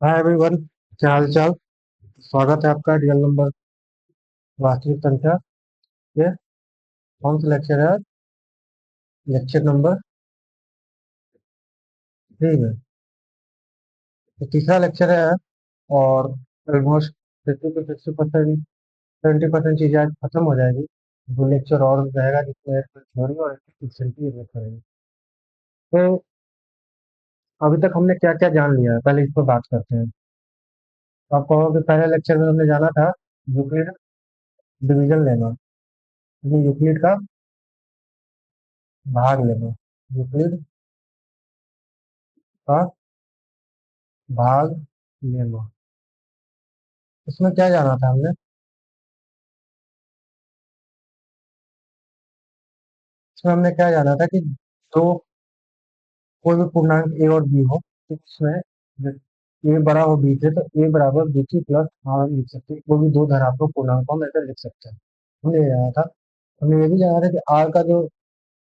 Hi everyone, क्या हाल चाल। स्वागत है आपका रियल नंबर वास्तविक संख्या ये कौन सा लेक्चर है? लेक्चर नंबर 3 में। तो तीसरा लेक्चर है और ऑलमोस्ट 50 to 60% 70% चीज़ें आज खत्म हो जाएगी। 2 लेक्चर और रहेगा जिसमें थ्योरी और करेंगे। तो अभी तक हमने क्या क्या जान लिया है, पहले इस पर बात करते हैं। तो आप कहोगे पहले लेक्चर में हमने जाना था यूक्लिड डिवीजन लेना, यानी यूक्लिड का भाग लेना। यूक्लिड का भाग लेना, इसमें क्या जाना था हमने? इसमें हमने क्या जाना था कि दो कोई भी पूर्णांक ए और बी हो, तो उसमें ए बड़ा हो बी से, तो ए बराबर बी की प्लस आर लिख सकते हैं। कोई भी दो धनात्मक पूर्णांकों में ऐसे लिख सकते हैं। हमने ये जाना था। हमने ये भी जाना था कि आर का जो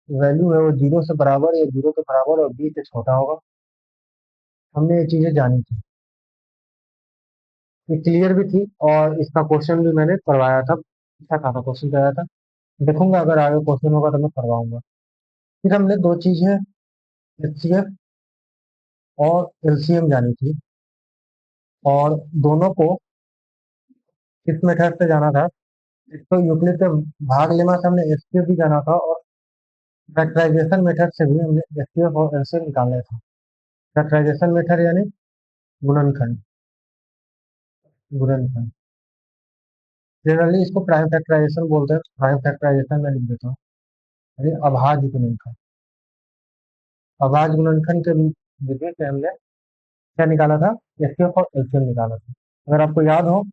वैल्यू है वो 0 से बराबर या 0 के बराबर और बी से छोटा होगा। हमने ये चीजें जानी थी, ये क्लियर भी थी और इसका क्वेश्चन भी मैंने करवाया था। अच्छा खासा क्वेश्चन कराया था। देखूंगा अगर आगे क्वेश्चन होगा तो मैं करवाऊंगा। फिर हमने दो चीजें एचसीएफ और एलसीएम जानी थी, और दोनों को किस मेथड से जाना था। एक तो यूक्लिड के भाग लेमा से हमने एचसीएफ भी जाना था, और फैक्टराइजेशन मेथड से भी हमने एचसीएफ और एलसीएम निकालना था। फैक्टराइजेशन मेथड यानी गुणनखंड। गुणनखंड जनरली इसको प्राइम फैक्टराइजेशन बोलते हैं। प्राइम फैक्टराइजेशन में लिख देता हूँ, यानी अभाज्य गुणनखंड। अभाज्य गुणनखंड के विधि से हमने क्या निकाला था? एचसीएफ और एलसीएम निकाला था। अगर आपको याद हो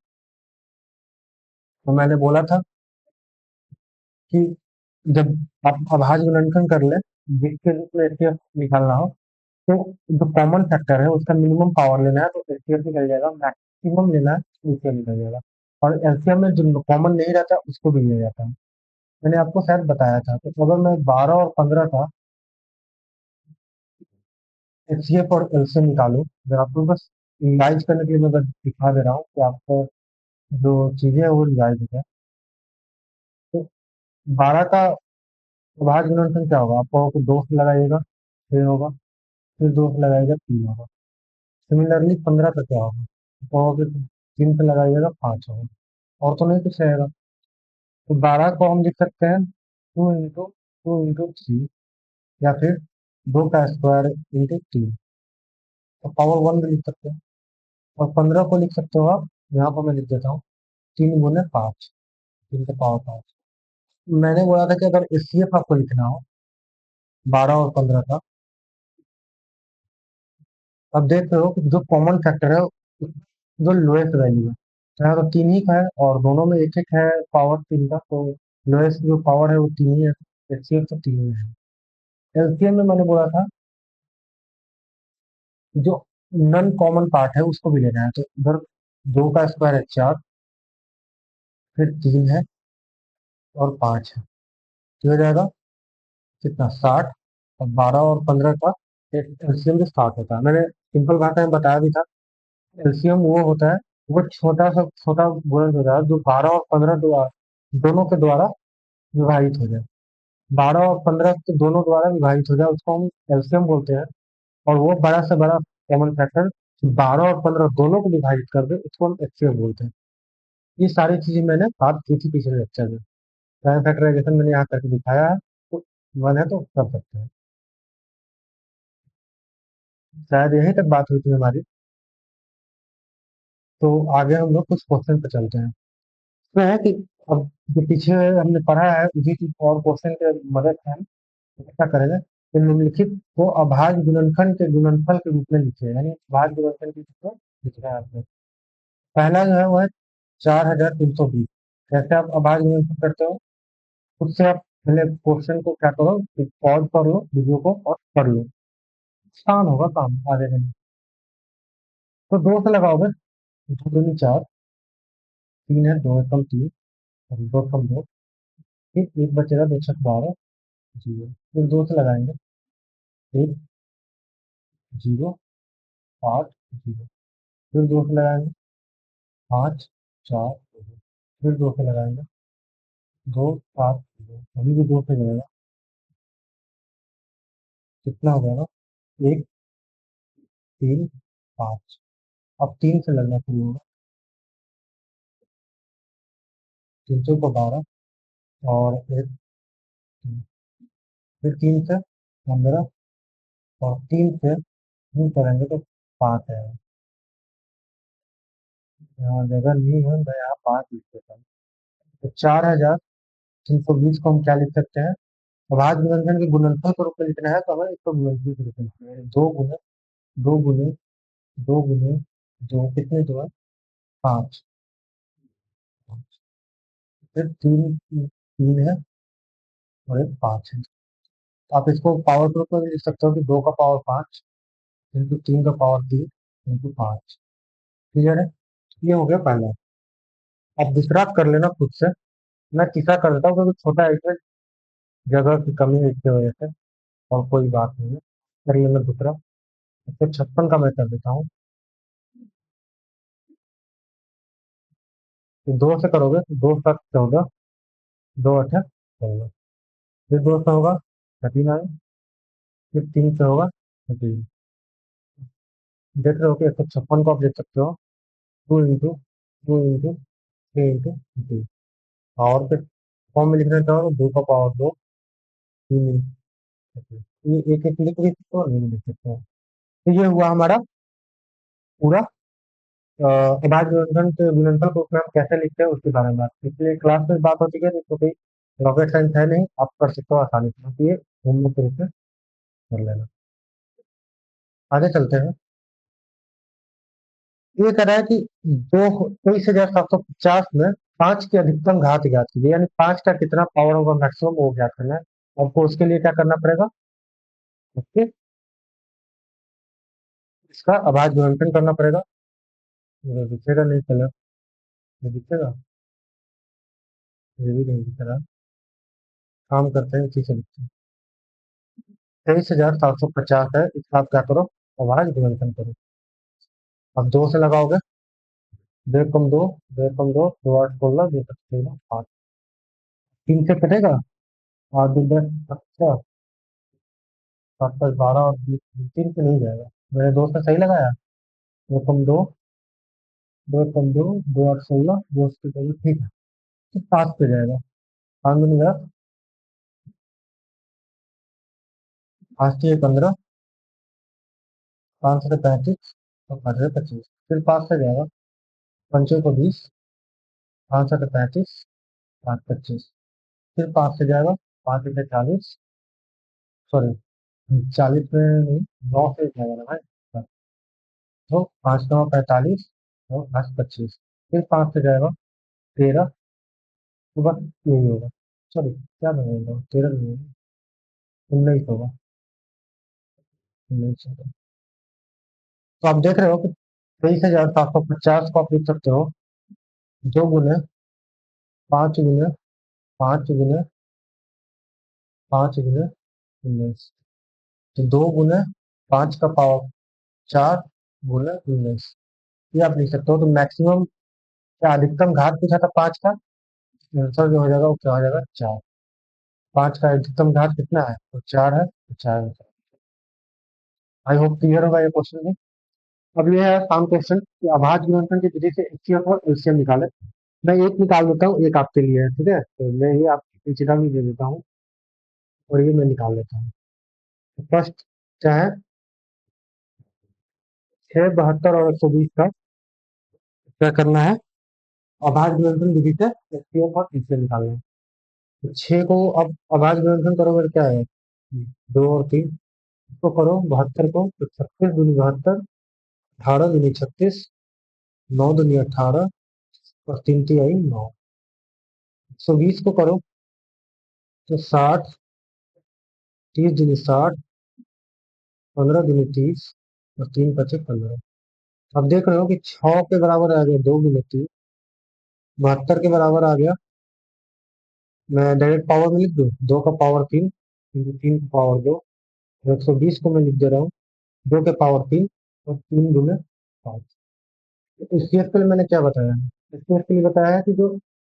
तो मैंने बोला था कि जब आप अभाज्य गुणनखंड कर ले, जिसके रूप में एचसीएफ निकालना हो, तो जो कॉमन फैक्टर है उसका मिनिमम पावर लेना है, तो एचसीएफ निकल जाएगा। मैक्सिमम लेना है, एलसीएम निकल जाएगा। और एलसीएम में जो कॉमन नहीं रहता उसको भी लिया जाता है। मैंने आपको शायद बताया था। तो अगर मैं 12 और 15 का एचसीएफ और एलसीएम निकालूं, अगर आपको बस रिवाइज करने के लिए मैं बस दिखा दे रहा हूँ कि आपको जो चीजें है वो रिवाइज हो जाए। तो 12 का अभाज्य गुणनखंड क्या होगा? आपको होगा कि 2 से लगाइएगा 6 होगा, फिर 2 से लगाइएगा 3 होगा। सिमिलरली 15 का क्या होगा? आपको होगा कि 3 से लगाइएगा 5 होगा, और तो नहीं कुछ रहेगा। तो 12 को हम लिख सकते हैं 2 इंटू 3, या फिर 2 का स्क्वायर इंटू 3, तो पावर 1 भी लिख सकते हैं। और 15 को लिख सकते हो आप, यहाँ पर मैं लिख देता हूँ 3 गुने 5, 3 का पावर 5। मैंने बोला था कि अगर एचसीएफ आपको लिखना हो 12 और 15 का, अब देख रहे हो कि जो कॉमन फैक्टर है, जो लोएस्ट वैल्यू है, यहाँ तो 3 ही का है और दोनों में एक एक है पावर 3 का, तो लोएस्ट जो पावर है वो 3 ही है। एचसीएफ तो 3 ही है। एलसीएम में मैंने बोला था जो नॉन कॉमन पार्ट है उसको भी लेना है, तो इधर 2 का स्क्वायर है 4, फिर 3 है और 5 है, तो हो जाएगा कितना? 60। और 12 और 15 का एलसीएम भी 60 होता है। मैंने सिंपल भाषा में बताया भी था। एलसीएम वो होता है, वो छोटा सा छोटा गुणन होता है जो 12 और 15 द्वारा दोनों के द्वारा विभाजित हो जाए। 12 और 15 के दोनों द्वारा विभाजित हो जाए उसको हम एलसीएम बोलते हैं। और वो बड़ा से बड़ा कॉमन फैक्टर 12 और 15 दोनों को विभाजित कर दे उसको हम एचसीएफ बोलते हैं। ये सारी चीजें मैंने बात की थी पिछले लेक्चर में। प्राइम फैक्टराइजेशन मैंने यहाँ करके दिखाया है, तो मन है तो कर सकते हैं। शायद यहीं तक बात हुई थी हमारी। तो आगे हम लोग कुछ क्वेश्चन पे चलते हैं। इसमें है कि अब जो पीछे हमने पढ़ा है उसी की और क्वेश्चन के मदद से हम क्या करेंगे कि निम्नलिखित को अभाज्य गुणनखंड के गुणनफल के रूप में लिखे, यानी अभाज्य गुणनखंड के रूप में लिखना है आपको। पहला जो है वो है 4320। कैसे आप अभाज्य गुणनफल करते हो? उससे आप पहले क्वेश्चन को क्या करो कि पॉज कर लो वीडियो को और पढ़ लो, आसान होगा काम आगे करने। तो 2 से लगाओगे, 2 दूनी 4, 3 है, 2 एकम 3, और 2 कम 2, ठीक, एक बचेगा, 2 छक 12, जीरो। फिर 2 से लगाएंगे, 1, 0, 8, 0। फिर 2 से लगाएंगे 5 4 फिर 2 से लगाएंगे 2 7 अभी भी 2 से जाएगा, कितना हो जाएगा 1 3 5। अब 3 से लगना शुरू होगा, 3 चौक 12 और एक 3, फिर 3 से 15 और 3 से नहीं करेंगे तो 5 है। यहाँ जगह नहीं है, मैं यहाँ 5 लिख देता हूँ। तो 4320 को हम क्या लिख सकते हैं, अभाज्य गुणनखंड के गुणनफल के रूप में लिखना है तो हमें इसको गुणनफल के रूप में लिखना है। 2 गुने 2 गुने 2 कितने 2 है 5, फिर 3 है और एक 5 है। आप इसको पावर के रूप में भी लिख सकते हो कि 2 का पावर 5 इंटू 3 का पावर 3 इंटू 5। क्लियर है, ये हो गया पहला। अब दूसरा आप कर लेना खुद से, मैं तीसरा कर देता हूँ क्योंकि छोटा है इसमें जगह की कमी है इसकी वजह से, और कोई बात नहीं है। कर लेना दूसरा, 156 का मैं कर देता हूँ। तो 2 से करोगे तो 2 7 14, 2 8 16, फिर 2 से होगा 13 आए, फिर 3 से होगा 13। देख रहे हो कि 156 को आप देख सकते हो 2 इंटू 3 इंटू और फिर फॉर्म में लिखना चाहो तो 2 का पावर 2 3 ये एक एक लिख भी सकते हो नहीं लिख सकते हो। तो ये हुआ हमारा पूरा अभाज्य गुणनखंड के गुणनफल को उसमें हम कैसे लिखते हैं उसके बारे में बात, इसलिए क्लास में बात होती है तो कोई रॉकेट साइंस है नहीं, आप कर सकते हो आसानी से, तो ये होमवर्क के रूप में कर लेना। आगे चलते हैं। ये कह रहा है कि दो 23,750 में 5 की अधिकतम घात ज्ञात कीजिए, यानी 5 का कितना पावर होगा मैक्सिमम वो ज्ञात करना है। आपको उसके लिए क्या करना पड़ेगा, ओके, इसका अभाज्य गुणनखंड करना पड़ेगा। ये दिखेगा नहीं कलर, ये दिखेगा, ये भी नहीं दिख रहा। काम करते हैं, इसी से लिखते हैं। 23,750 है, इसका आप क्या करो अभाज्य गुणनखंड करो। अब 2 से लगाओगे, 2 कम 2 2 8 16 2 7 16 8, 3 से कटेगा 8 2 10 अच्छा, 7 10 12 और 3 से नहीं जाएगा, मैंने 2 से सही लगाया। 2 कम 2 2 कम 2 2 8 16 2 से कटेगा, ठीक है, तो 5 पे जाएगा। 5 5 से 15 5 से 35 और 5 से 25, फिर 5 से जाएगा, 5 को 20 5 से 35 5 25, फिर 5 से जाएगा, 5 से 40 सॉरी 40 में नहीं, 9 से जाएगा ना भाई, तो 5 9 45 और 5 25, फिर 5 से जाएगा 13, तो बस यही होगा, सॉरी क्या बनेगा 13 नहीं होगा, 19 होगा, 19 होगा। तो आप देख रहे हो कि 23,750 को आप लिख सकते हो 2 गुने 5 गुने 5 गुने 19, तो 2 गुने 5 का पावर 4 गुने 19, ये आप लिख सकते हो। तो मैक्सिमम क्या अधिकतम घात पूछा था 5 का, आंसर जो हो जाएगा वो क्या हो जाएगा 4। 5 का अधिकतम घात कितना है तो 4 है, तो 4। आई होप क्लियर होगा ये क्वेश्चन भी। अब ये है आसान क्वेश्चन कि अभाज्य गुणनखंड की विधि से एचसीएफ और एलसीएम निकाले। मैं एक निकाल देता हूँ, एक आपके लिए है, ठीक है, तो मैं ये आपको पिछड़ा भी दे देता हूँ और ये मैं निकाल लेता हूँ। तो फर्स्ट क्या है, 6 72 और 120 का क्या करना है, अभाज्य गुणनखंड विधि से एचसीएफ और एलसीएम निकालना है। तो 6 को अब अभाज्य गुणनखंड करोगे तो क्या है 2 और 3, इसको करो 72 को तो 36 दूनी 72, 18 दूनी 36, 9 दूनी 18 और 3 3 आई 9। 120 को करो तो 60, 30 दूनी 60, 15 दूनी 30 और 3 5 15। अब देख रहे हो कि 6 के बराबर आ गया 2 गुने 3, 72 के बराबर आ गया, मैं डायरेक्ट पावर में लिख दूं 2 का पावर 3 इंटू 3 का पावर 2, 120 को मैं लिख दे रहा हूँ 2 के पावर 3 और 3 गुने 5। एचसीएफ के लिए मैंने क्या बताया? एचसीएफ के लिए बताया है कि जो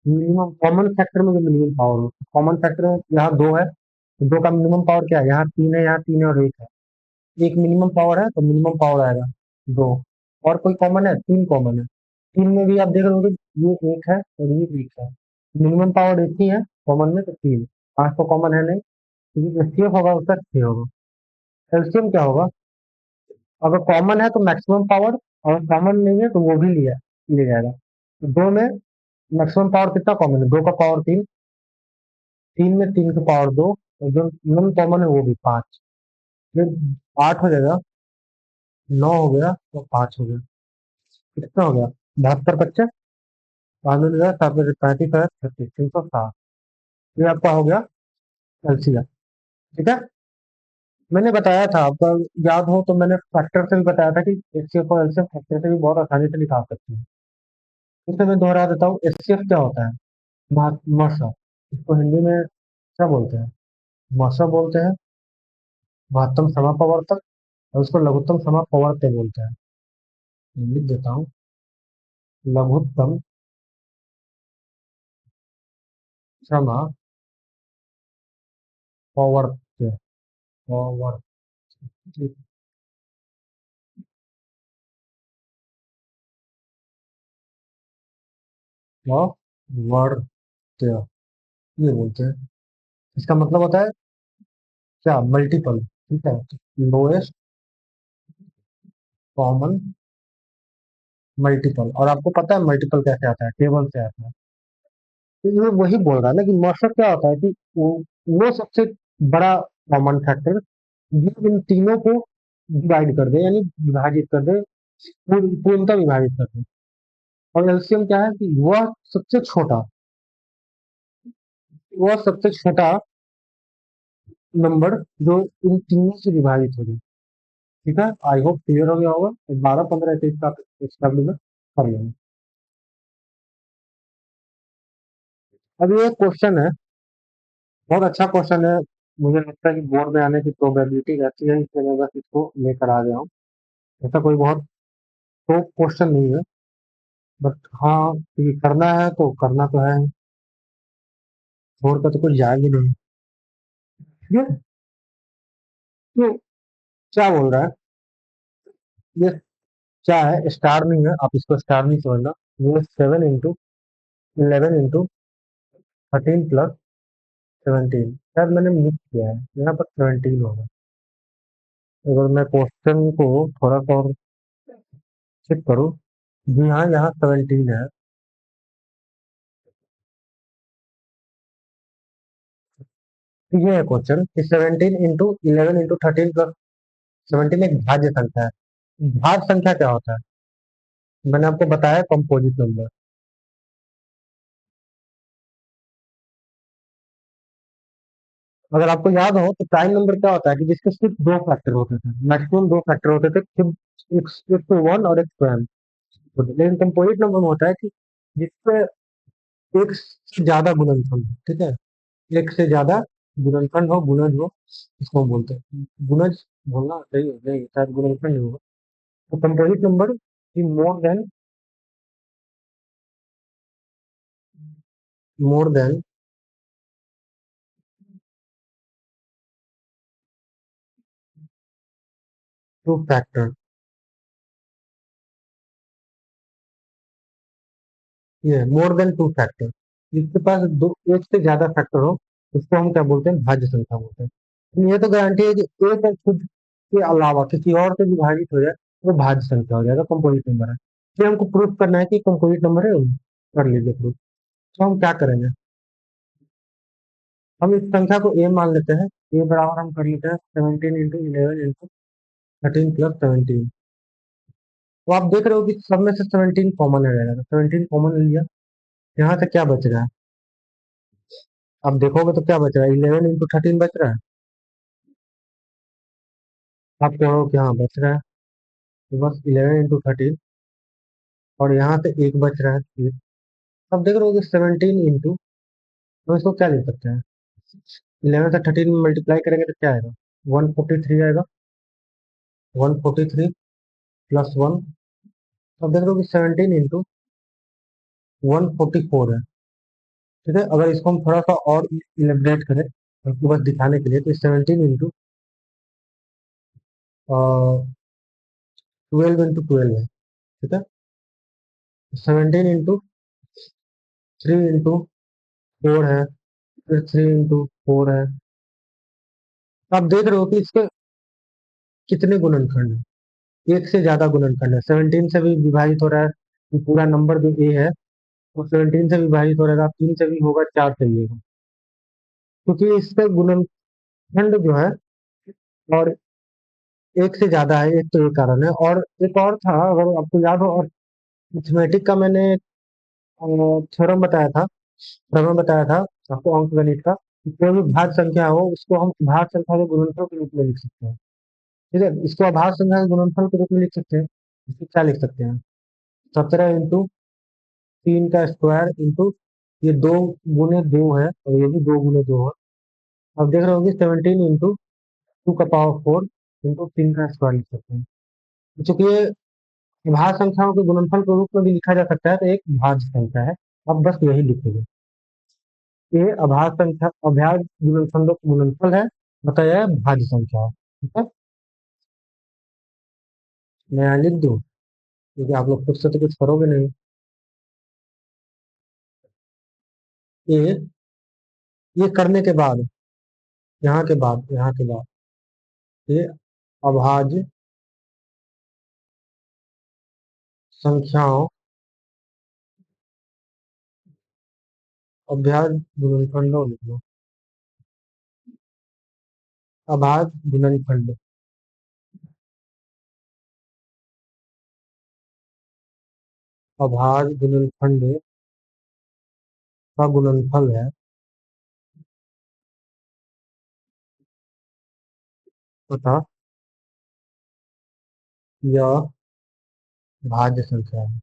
मिनिमम कॉमन फैक्टर में जो मिनिमम पावर हो, कॉमन फैक्टर यहाँ दो है, तो दो का मिनिमम पावर क्या है? यहाँ तीन है, यहाँ तीन है और एक है। एक मिनिमम पावर है तो मिनिमम पावर आएगा दो। और कोई कॉमन है? तीन कॉमन है। तीन में भी आप देख रहे होगे ये एक है और ये एक है। मिनिमम पावर एक ही है कॉमन में, तो तीन। पांच तो कॉमन है नहीं, क्योंकि एचसीएफ होगा उसका छह होगा। एलसीएम क्या होगा? अगर कॉमन है तो मैक्सिमम पावर, और कॉमन नहीं है तो वो भी लिया ले जाएगा। तो दो में मैक्सिमम पावर कितना कॉमन है? दो का पावर तीन, तीन में तीन का पावर दो, और जो नॉन कॉमन है वो भी पांच। फिर आठ हो जाएगा, नौ हो गया तो पांच हो गया। कितना हो गया? 72 25, पाँच में गया, सात में 35 है, 36, 360। ये आपका हो गया एलसीएम। ठीक है। मैंने बताया था आपका, याद हो तो मैंने फैक्टर से भी बताया था कि एचसीएफ और एलसीएम फैक्टर से भी बहुत आसानी से निकाल सकते हैं। इसे मैं दोहरा देता हूँ, एचसीएफ क्या होता है? मासा। इसको हिंदी में क्या बोलते हैं? मासा बोलते हैं, महत्तम समापवर्तक। और उसको लघुत्तम समापवर्त्य बोलते हैं। लिख देता हूँ, लघुत्तम समापवर्त्य। पवर्त्य। वर्त्य, ये बोलते हैं। इसका मतलब होता है क्या? मल्टीपल। ठीक है। Lowest common multiple. और आपको पता है मल्टीपल कैसे आता है? टेबल से आता है। तो ये वही बोल रहा है ना कि मॉडसक क्या होता है कि वो सबसे बड़ा कॉमन फैक्टर जो इन तीनों को डिवाइड कर दे, यानी विभाजित कर दे, पूर्णतः विभाजित कर दे। और एलसीएम क्या है कि सबसे छोटा वह सबसे छोटा नंबर जो इन तीनों से विभाजित हो जाए। ठीक है। आई होप क्लियर हो गया होगा। 12 15 23 का एक्स्ट्रा भी मैं कर लेंगे। अब ये क्वेश्चन है, बहुत अच्छा क्वेश्चन है। मुझे लगता है कि बोर्ड में आने की प्रोबेबिलिटी रहती है, इसलिए मैं बस इसको लेकर आ गया हूँ। ऐसा कोई बहुत तो क्वेश्चन नहीं है, बट हाँ, ये करना है तो करना तो है। बोर्ड का तो कुछ जाएगा ही नहीं। ठीक है। तो क्या बोल रहा है ये? क्या है? स्टार नहीं है, आप इसको स्टार नहीं समझना। ये 7 × 11 × 13 + 17। शायद मैंने मिस किया है, यहाँ पर 17 होगा। अगर मैं क्वेश्चन को थोड़ा सा और चेक करूँ, जी हाँ, यहाँ 17 है। तो ये है क्वेश्चन कि 17 × 11 × 13 + 17 एक भाज्य संख्या है। भाज्य संख्या क्या होता है? मैंने आपको बताया कंपोजिट नंबर। अगर आपको याद हो तो प्राइम नंबर क्या होता है कि जिसके सिर्फ दो फैक्टर होते थे, मैक्सिमम दो फैक्टर होते थे, सिर्फ एक तो वन और एक तो एन। लेकिन कंपोजिट नंबर में होता है कि जिसपे एक से ज्यादा गुणनफल हो। ठीक है। एक से ज्यादा गुणनफल हो, गुणज हो, इसको हम बोलते हैं गुणज। बोलना सही है नहीं, शायद गुणनफल नहीं होगा। तो कंपोजिट नंबर की मोर देन टू फैक्टर। ये मोर देन टू फैक्टर, जिसके पास दो एक से ज्यादा फैक्टर हो, उसको हम क्या बोलते हैं? भाज्य संख्या बोलते हैं। लेकिन ये तो गारंटी है कि एक और खुद के अलावा किसी और से विभाजित हो जाए तो भाज्य संख्या हो जाएगा, कंपोजिट नंबर है। ये हमको प्रूफ करना है कि कंपोजिट नंबर है। कर लीजिए प्रूफ। तो हम क्या करेंगे? हम इस संख्या को ए मान लेते हैं। ए बराबर हम कर लेते हैं 17 × 11 × 13 + 17। तो आप देख रहे हो कि सब में से 17 कॉमन है रहेगा, 17 कॉमन लिया। यहाँ से क्या बच रहा है? आप देखोगे तो क्या बच रहा है? 11 × 13 बच रहा है। आप कहो कि हाँ बच रहा है, तो बस 11 × 13, और यहाँ से एक बच रहा है। अब देख रहे हो कि 17 तो इसको क्या लिख सकते हैं? 11 से 13 में मल्टीप्लाई करेंगे तो क्या आएगा? 143 आएगा। 143 + 1 अब देख रहे हो कि 17 × 144 है। ठीक है, अगर इसको हम थोड़ा सा और इलेबरेट करें आपको बस दिखाने के लिए, तो 17 × 12 है। ठीक है, 17 × 3 × 4 है, फिर 3 × 4 है। आप देख रहे हो कि इसके कितने गुणनखंड है, एक से ज्यादा गुणनखंड है। 17 से भी विभाजित हो रहा है, ये पूरा नंबर जो ए है वो 17 से विभाजित हो रहेगा, 3 से भी होगा, 4 से भी होगा, क्योंकि इसका गुणनखंड जो है और एक से ज्यादा है, एक तो ये कारण है। और एक और था, अगर आपको याद हो, और मैथमेटिक का मैंने थ्योरम बताया था, प्रमेय बताया था आपको अंकगणित का, कि कोई भी भाज्य संख्या हो उसको हम भाज्य संख्या के गुणनफल के रूप में लिख सकते हैं। ठीक है, इसको अभाज्य संख्या के गुणनफल के रूप में लिख सकते हैं। इसको क्या लिख सकते हैं? 17 × 3 का स्क्वायर इंटू ये 2 × 2 है, और ये भी 2 × 2 है। अब देख रहे होंगे 17 × 2 का पावर 4 इंटू 3 का स्क्वायर लिख सकते हैं। चूंकि ये भाज्य संख्याओं के गुणनफल के रूप में भी लिखा जा सकता है, तो एक भाज्य संख्या है। अब बस यही लिखोगे, ये अभाज्य संख्या अभाज्य गुणनखंडों का गुणनफल है, बताया है भाज्य संख्या है। ठीक है, मैं यहाँ लिख दूं, क्योंकि आप लोग खुद से तो कुछ करोगे नहीं। ये ये करने के बाद, यहाँ के बाद ये अभाज्य संख्याओं अभाज्य गुणनखंडों लिख लो, अभाज्य गुणनखंड, अभाज्य गुणनखंड का गुणनफल है तथा यह भाज्य संख्या है।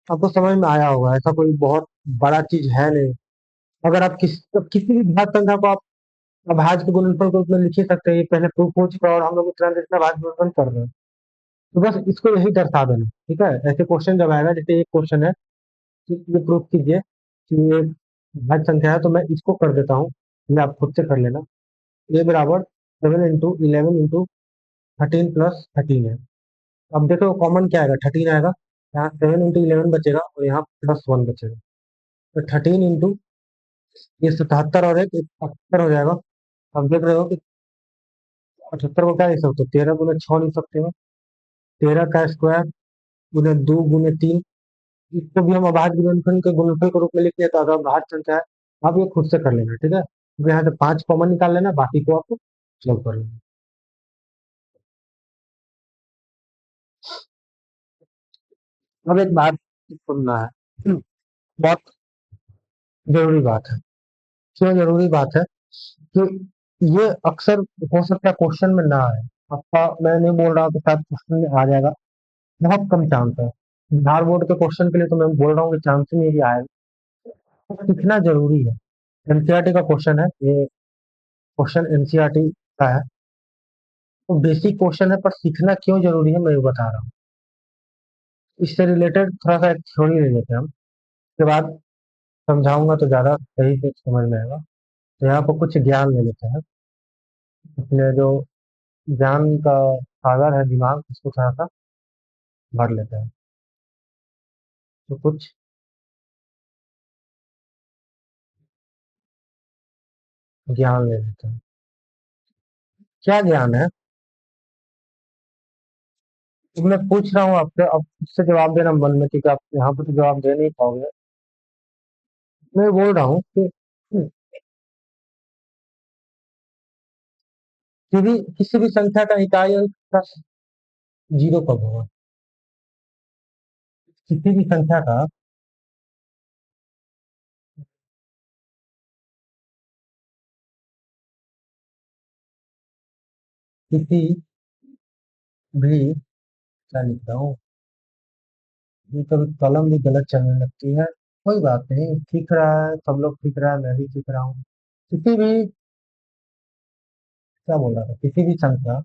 आपको समझ में आया होगा, ऐसा कोई बहुत बड़ा चीज है नहीं। अगर आप किसी भी भाज्य संख्या को आप अभाज्य के गुणनफल के रूप में लिख ही सकते हैं, ये पहले प्रूफ हो चुका है, और हम लोग इतना इतना भाज्य गुणनफल कर रहे हैं। तो बस इसको यही दर्शा देना। ठीक है, ऐसे क्वेश्चन जब आएगा, जैसे एक क्वेश्चन है कि ये प्रूफ कीजिए कि ये भाज्य संख्या है, तो मैं इसको कर देता हूँ, ये आप खुद से कर लेना। ए बराबर 7 × 11 × 13 + 13 है। अब देखो कॉमन क्या आएगा, 13 आएगा, यहाँ 7 × 11 बचेगा, और यहाँ +1 बचेगा, तो 13 ये 77 और एक 78 हो जाएगा। अब देख रहे हो कि 78 को क्या लिख सकते हो, 13 × 6 लिख सकते हो, 13 का स्क्वायर × 2 × 3। इसको भी हम अभाज्य गुणनफल के गुणनफल के रूप में लिख लेते हैं, अगर भाज्य संख्या है। आप ये खुद से कर लेना, ठीक है, क्योंकि यहाँ से 5 कॉमन निकाल लेना, बाकी को आपको सॉल्व कर लेना। अब एक बात सुनना है, बहुत जरूरी बात है। क्यों जरूरी बात है? कि ये अक्सर हो सकता है क्वेश्चन में ना आए। आपका मैं नहीं बोल रहा हूँ कि शायद क्वेश्चन में आ जाएगा, बहुत कम चांस है। बिहार बोर्ड के क्वेश्चन के लिए तो मैं बोल रहा हूँ कि चांस ही नहीं आएगा। तो सीखना जरूरी है। एनसीईआरटी का क्वेश्चन है ये, क्वेश्चन एनसीईआरटी का है, तो बेसिक क्वेश्चन है, पर सीखना क्यों जरूरी है मैं ये बता रहा हूँ। इससे रिलेटेड थोड़ा सा एक थ्योरी ले लेते हैं हम, उसके बाद समझाऊंगा तो ज्यादा सही से समझ में आएगा। तो यहाँ पर कुछ ज्ञान ले लेते हैं, अपने जो ज्ञान का सागर है दिमाग, उसको थोड़ा सा भर लेते हैं। तो कुछ ज्ञान ले लेते हैं। क्या ज्ञान है? तो मैं पूछ रहा हूँ आपसे, अब उससे जवाब देना मन में, क्योंकि आप यहाँ पर तो जवाब दे नहीं पाओगे। मैं बोल रहा हूँ कि किसी भी संख्या का इकाई अंक प्लस 0 कब होगा? किसी भी संख्या का किसी भी, क्या लिख रहा हूँ, ये कभी कलम भी गलत चलने लगती है। कोई बात नहीं, सीख रहा है, सब लोग सीख रहा है, मैं भी सीख रहा हूँ। किसी भी, क्या बोल रहा था, किसी भी संख्या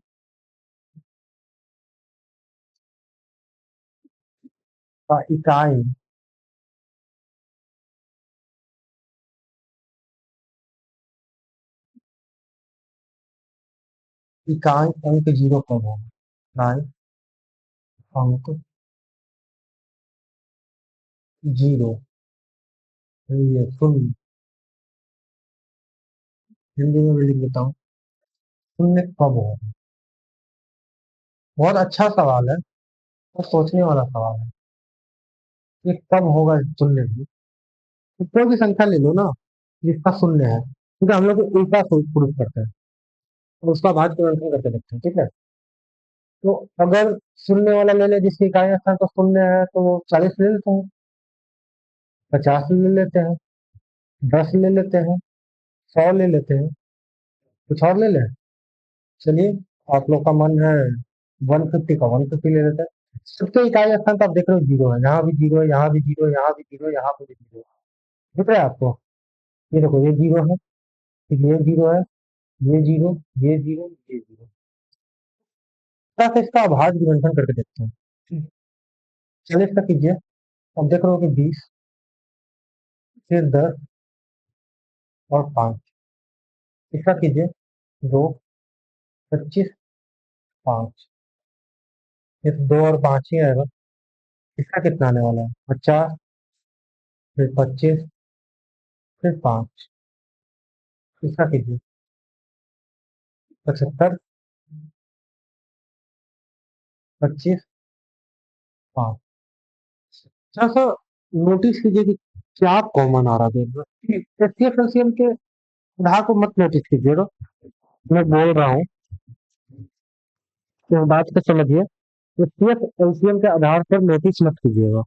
का इकाई इकाई अंक जीरो कब होगा? इकाई अंक जीरो, ये शून्य। हिंदी में भी लिख देता हूँ, शून्य कब होगा। बहुत अच्छा सवाल है, और सोचने वाला सवाल है। ये कब होगा शून्य भी? तो कोई भी संख्या ले लो ना जिसका शून्य है, क्योंकि हम लोग उल्टा प्रूफ करते हैं, और उसका भाज्य प्रदर्शन करके देखते हैं, ठीक है। तो अगर शून्य वाला ले ले जिसकी इकाई स्थान तो शून्य है, तो वो 40 ले लेते हैं, 50 ले लेते हैं, 10 ले लेते हैं, 100 ले लेते हैं। कुछ और ले लें? चलिए, आप लोग का मन है 150 का 150 ले लेते हैं। सबके इकाई स्थान तो आप देख रहे हो जीरो है, यहाँ भी जीरो है, यहाँ भी जीरो है, यहाँ भी जीरो है, यहाँ पे भी जीरो है। दिख रहा है आपको? ये देखो, ये जीरो है, फिर ये जीरो है, ये जीरो, ये जीरो, ये जीरो। बस इसका अभाज्य गुणनफल करके देखते हैं। चलिए इसका कीजिए। अब देख रहे हो कि 20, फिर 10 और 5। इसका कीजिए, 2, 25, 5। ये तो 2 और 5 ही आएगा। इसका कितना आने वाला है? 50, फिर 25, फिर 5। इसका कीजिए, 75, 25, 5। थोड़ा सा नोटिस कीजिए कि क्या कॉमन आ रहा है इसमें। एचसीएफ एलसीएम के उधार को मत नोटिस कीजिएगा, मैं बोल रहा हूँ, इस बात को समझिए। एचसीएफ एलसीएम के आधार पर नोटिस मत कीजिएगा।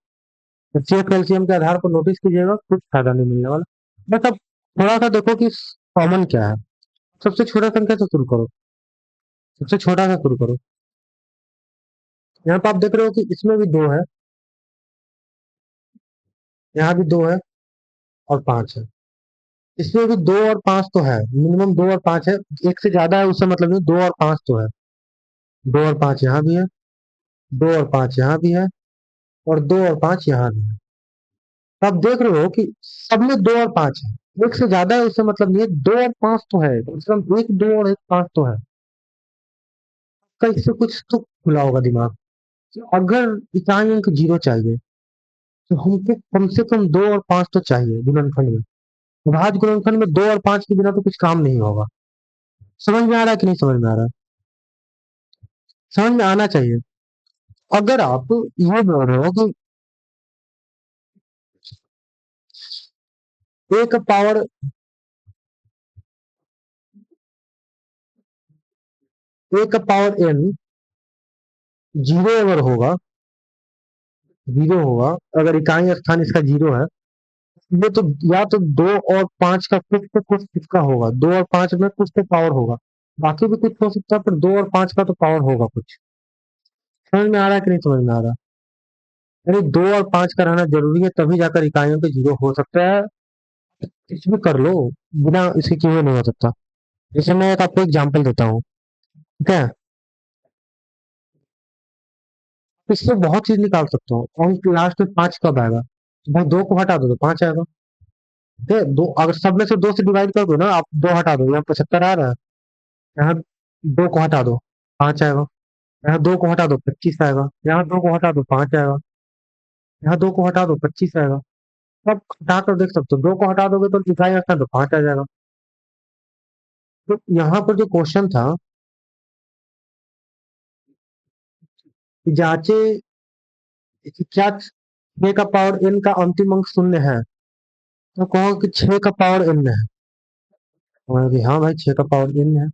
एचसीएफ एलसीएम के आधार पर नोटिस कीजिएगा, कुछ फायदा नहीं मिलने वाला। बस अब थोड़ा सा देखो कि कॉमन क्या है। सबसे छोटा संख्या से शुरू करो, सबसे छोटा सा शुरू करो। यहाँ पे आप देख रहे हो कि इसमें भी 2 है, यहाँ भी 2 है, और 5 है। इसमें भी 2 और 5 तो है, मिनिमम 2 और 5 है। एक से ज्यादा है उससे मतलब नहीं, 2 और 5 तो है। 2 और 5 यहाँ भी है, 2 और 5 यहाँ भी है, और 2 और 5 यहाँ भी है। तो आप देख रहे हो कि सब में 2 और 5 है। एक से ज्यादा है उससे मतलब नहीं है, 2 और 5 तो है, कम से कम एक 2 और एक 5 तो है। कल से कुछ तो खुला होगा दिमाग। तो अगर इकाई अंक जीरो चाहिए, तो हमको कम से कम 2 और 5 तो चाहिए गुणनखंड में। भाज्य गुणनखंड में 2 और 5 के बिना तो कुछ काम नहीं होगा। समझ में आ रहा है कि नहीं समझ में आ रहा है? समझ में आना चाहिए। अगर आप ये बोल रहे हो कि एक पावर एक पावर एन जीरो अगर होगा, जीरो होगा, अगर इकाई स्थान इसका जीरो है, ये तो या तो 2 और 5 का कुछ तो कुछ इसका होगा, 2 और 5 में कुछ तो पावर होगा। बाकी भी कुछ हो सकता है, पर 2 और 5 का तो पावर होगा कुछ। समझ में आ रहा है कि नहीं समझ में आ रहा है? यानी 2 और 5 का रहना जरूरी है, तभी जाकर इकाइयों के जीरो हो सकता है। कुछ भी कर लो, बिना इसके किए नहीं हो सकता। जैसे मैं एक आपको एग्जांपल देता हूँ, ठीक है। इससे बहुत चीज निकाल सकते हो। अंक लास्ट में 5 कब आएगा? भाई 2 को हटा दो तो 5 आएगा। ठीक है, दो अगर सब में से 2 से डिवाइड कर दो ना, आप 2 हटा दो, यहाँ 75 आ रहा है। यहाँ 2 को हटा दो, 5 आएगा। यहाँ 2 को हटा दो, 25 आएगा। यहाँ 2 को हटा दो, 5 आएगा। यहाँ 2 को हटा दो, 25 आएगा। सब हटा कर देख सकते हो, 2 को हटा दोगे तो दिखाई आता है तो 5 आ जाएगा। तो यहाँ पर जो क्वेश्चन था कि जांचे कि क्या 6 का पावर n का अंतिम अंक शून्य है, तो कहो कि 6 का पावर n है। और कि हाँ भाई 6 का पावर n है।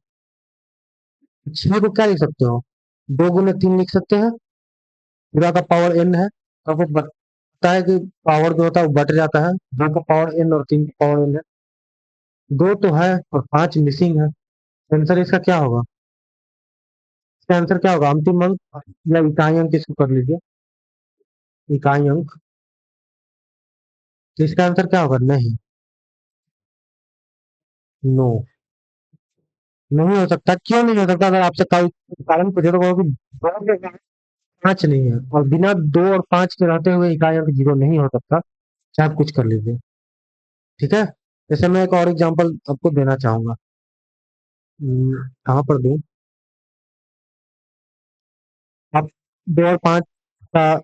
6 को क्या लिख सकते हो? 2 गुने 3 लिख सकते हैं, पूरा का पावर n है। तो आपको पता है कि पावर जो होता है वो बट जाता है, 2 का पावर n और 3 का पावर n है। 2 तो है और 5 मिसिंग है। आंसर इसका क्या होगा? इसका आंसर क्या होगा? अंतिम अंक या इकाई अंक इसको कर लीजिए, इकाई अंक। तो इसका आंसर क्या होगा? नहीं, नो, नहीं हो सकता। क्यों नहीं हो सकता? अगर आपसे कल कारण पूछे तो कहोगे 2 के पांच नहीं है, और बिना दो और पांच के रहते हुए इकाई अंक जीरो नहीं हो सकता, चाहे आप कुछ कर लीजिए। ठीक है, जैसे मैं एक और एग्जांपल आपको देना चाहूंगा। कहाँ पर दूं? आप दो और पांच का,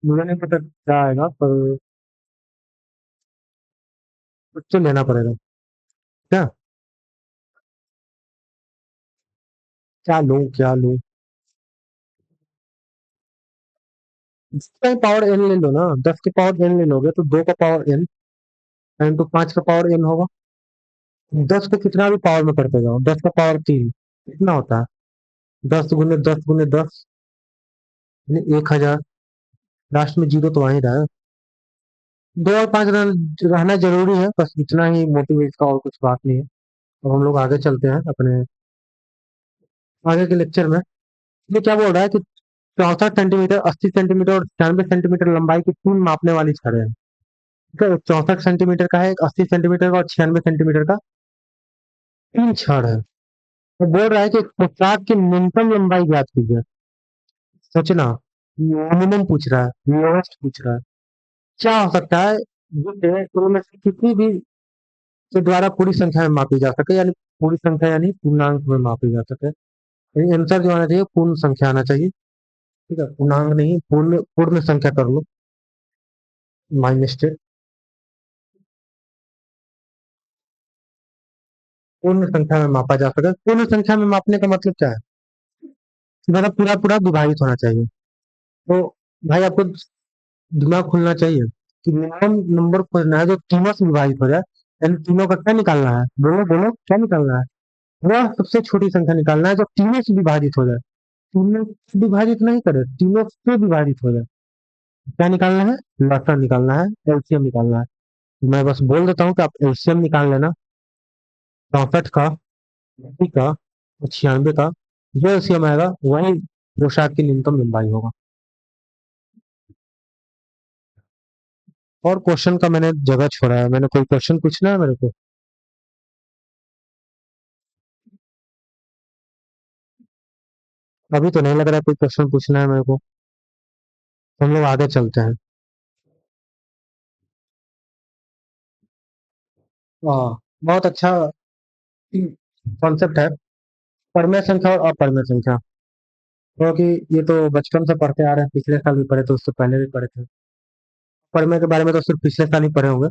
मुझे नहीं पता क्या आएगा, पर कुछ तो लेना पड़ेगा। क्या? क्या लूं, क्या लूं? 10 का पावर एन ले लो ना, 10 के पावर एन ले लोगे तो दो का पावर एन इंटू पांच का पावर एन होगा। 10 को कितना भी पावर में करते जाओ, 10 का पावर तीन कितना होता है? 10 गुने 10 गुने 10, यानी 1000। लास्ट में जीरो तो आ ही रहा है। दो और पांच रहना जरूरी है, बस इतना ही मोटिवेट का, और कुछ बात नहीं है। अब हम लोग आगे चलते हैं अपने आगे के लेक्चर में। ये क्या बोल रहा है कि 64 सेंटीमीटर, 80 सेंटीमीटर और 96 सेंटीमीटर लंबाई की तीन मापने वाली छड़ें हैं। ठीक है, 64 सेंटीमीटर का है, एक 80 सेंटीमीटर का और 96 सेंटीमीटर का, तीन छड़ है। तो बोल रहा है कि पोशाक की न्यूनतम लंबाई ज्ञात कीजिए। सोचना, मिनिमम पूछ रहा है, लोएस्ट पूछ रहा है। क्या हो सकता है जो में से किसी भी के द्वारा पूरी संख्या में मापी जा सके, यानी पूरी संख्या यानी पूर्णांक में मापी जा सके। यानी आंसर जो आना चाहिए पूर्ण संख्या आना चाहिए। ठीक है, पूर्णांक नहीं, पूर्ण पूर्ण संख्या कर लो, माई मिस्टेक। पूर्ण संख्या में मापा जा सके, पूर्ण संख्या में मापने का मतलब क्या है? मतलब पूरा पूरा विभाजित होना चाहिए। तो भाई आपको दिमाग खुलना चाहिए कि मिनिमम नंबर खोजना है जो तीनों से विभाजित हो जाए। यानी तीनों का क्या निकालना है? बोलो बोलो, क्या निकालना है? वह सबसे छोटी संख्या निकालना है जो तीनों से विभाजित हो जाए। तीनों से विभाजित नहीं करे, तीनों से विभाजित हो जाए। क्या निकालना है? लसा निकालना है, एलसीएम निकालना है। मैं बस बोल देता हूँ कि आप एलसीएम निकाल लेना। 64 का, 80 का और 96 का, जो एलसीएम आएगा वही पोशाक की न्यूनतम लंबाई होगा। और क्वेश्चन का मैंने जगह छोड़ा है, मैंने कोई क्वेश्चन पूछना है मेरे को? अभी तो नहीं लग रहा है कोई क्वेश्चन पूछना है मेरे को। तो हम लोग आगे चलते हैं। बहुत अच्छा कॉन्सेप्ट है, परमेय संख्या और अपरमेय संख्या। क्योंकि ये तो बचपन से पढ़ते आ रहे हैं, पिछले साल भी पढ़े थे, उससे पहले भी पढ़े थे। परमेय के बारे में तो सिर्फ पिछले साल ही पढ़े होंगे,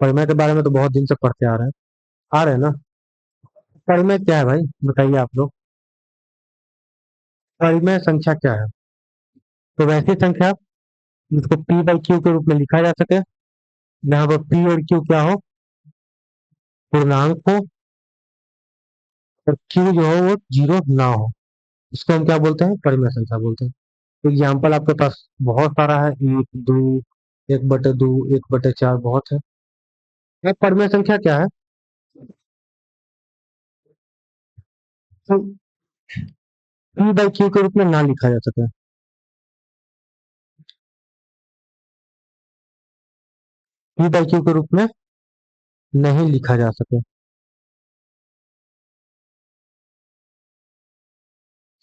परमेय के बारे में तो बहुत दिन से पढ़ते आ रहे हैं ना। परिमेय क्या है भाई, बताइए आप लोग। परिमेय संख्या क्या है? तो वैसी संख्या जिसको पी बाई क्यू के रूप में लिखा जा सके, जहाँ पर पी और क्यू क्या हो? पूर्णांक हो, और क्यू जो हो वो जीरो ना हो, इसको हम क्या बोलते हैं? परिमेय संख्या बोलते हैं। तो एग्जाम्पल आपके पास बहुत सारा है, एक दो, एक बटे दो, एक बटे चार, बहुत है। ये परिमेय संख्या क्या है? तो पी बाई क्यू के रूप में ना लिखा जा सके, पी बाई क्यू के रूप में नहीं लिखा जा सके।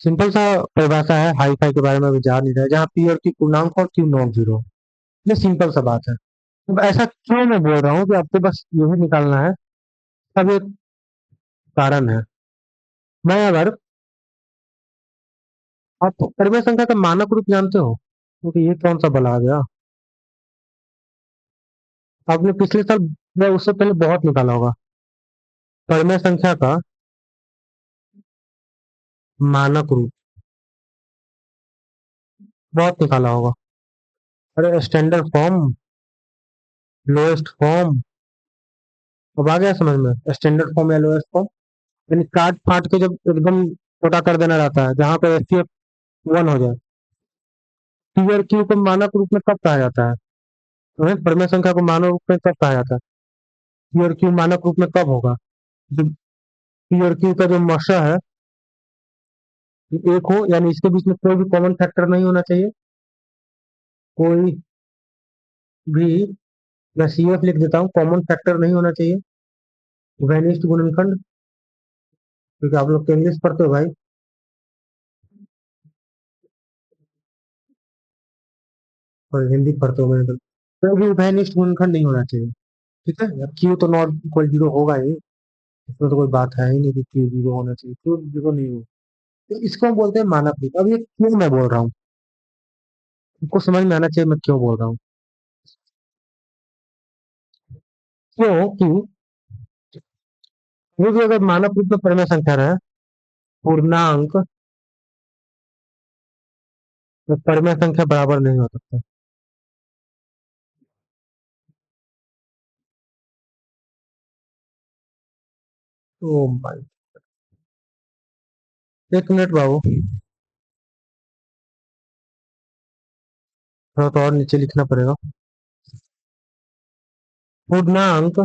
सिंपल सा परिभाषा है, हाई फाई के बारे में भी जा नहीं रहा है, जहाँ पी और क्यू पूर्णांक और क्यू नॉन जीरो। ये सिंपल सा बात है। अब ऐसा क्यों मैं बोल रहा हूँ कि आपको बस यही निकालना है? सब एक कारण है। मैं अगर, आप परिमेय संख्या का मानक रूप जानते हो? क्योंकि ये कौन सा बला आ गया? आपने पिछले साल या उससे पहले बहुत निकाला होगा, परिमेय संख्या का मानक रूप बहुत निकाला होगा। अरे स्टैंडर्ड फॉर्म, लोएस्ट फॉर्म, अब आ गया समझ में? स्टैंडर्ड फॉर्म या लोएस्ट फॉर्म, यानी काट फाट के जब एकदम छोटा कर देना रहता है, जहां पे एफ वन हो जाए। पी और क्यू को मानक रूप में कब कहा जाता है? परिमेय संख्या को मानक रूप में कब कहा जाता है? पी और क्यू मानक रूप में कब होगा? जब पी और क्यू का जो मशा है एक हो, यानी इसके बीच में कोई भी कॉमन फैक्टर नहीं होना चाहिए, कोई भी। मैं सीएफ लिख देता हूँ, कॉमन फैक्टर नहीं होना चाहिए। वैनिस्ट गुणनखंड, क्योंकि आप लोग तो इंग्लिश पढ़ते हो भाई। और हिंदी पढ़ते हो मैंने तो भी उभयनिष्ठ गुणनखंड नहीं होना चाहिए। ठीक है, अब क्यू तो नॉट इक्वल जीरो होगा ही, इसमें तो कोई बात है ही नहीं कि क्यू जीरो होना चाहिए, क्यू जीरो नहीं हो। तो इसको हम बोलते हैं मानक रूप। अब ये क्यों मैं बोल रहा हूँ, आपको समझ में आना चाहिए मैं क्यों बोल रहा हूँ। क्योंकि वो भी अगर मानक रूप में परिमेय संख्या रहे, पूर्णांक तो परिमेय संख्या बराबर नहीं हो सकता। ओ भाई, एक मिनट बाबू, थोड़ा तो और नीचे लिखना पड़ेगा। पूर्णांक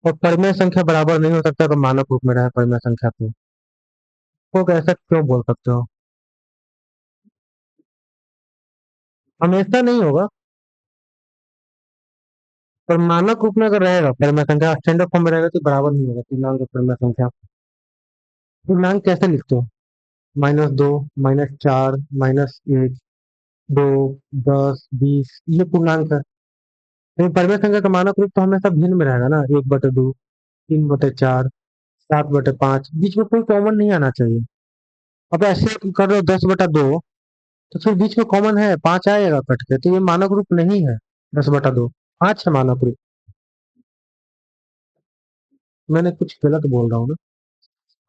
और परिमेय संख्या बराबर नहीं हो सकता, तो मानक रूप में रहे परिमेय संख्या तो ऐसा क्यों बोल सकते हो। हमेशा नहीं होगा, पर मानक रूप में अगर रहेगा परिमेय संख्या स्टैंडर्ड फॉर्म में रहेगा तो बराबर नहीं होगा पूर्णांक और परिमेय संख्या। पूर्णांक कैसे लिखते हो, -2, -4, -1, 2, 10, 20, ये पूर्णांक है। लेकिन परिमेय संख्या का मानक रूप तो हमेशा भिन्न में रहेगा ना, 1/2, 3/4, 7/5, बीच में कोई कॉमन नहीं आना चाहिए। अब ऐसे कर रहे हो 10/2, तो फिर बीच में कॉमन है 5 आएगा कट के, तो ये मानक रूप नहीं है। 10/2 5 है मानक रूप। मैंने कुछ गलत बोल रहा हूँ ना,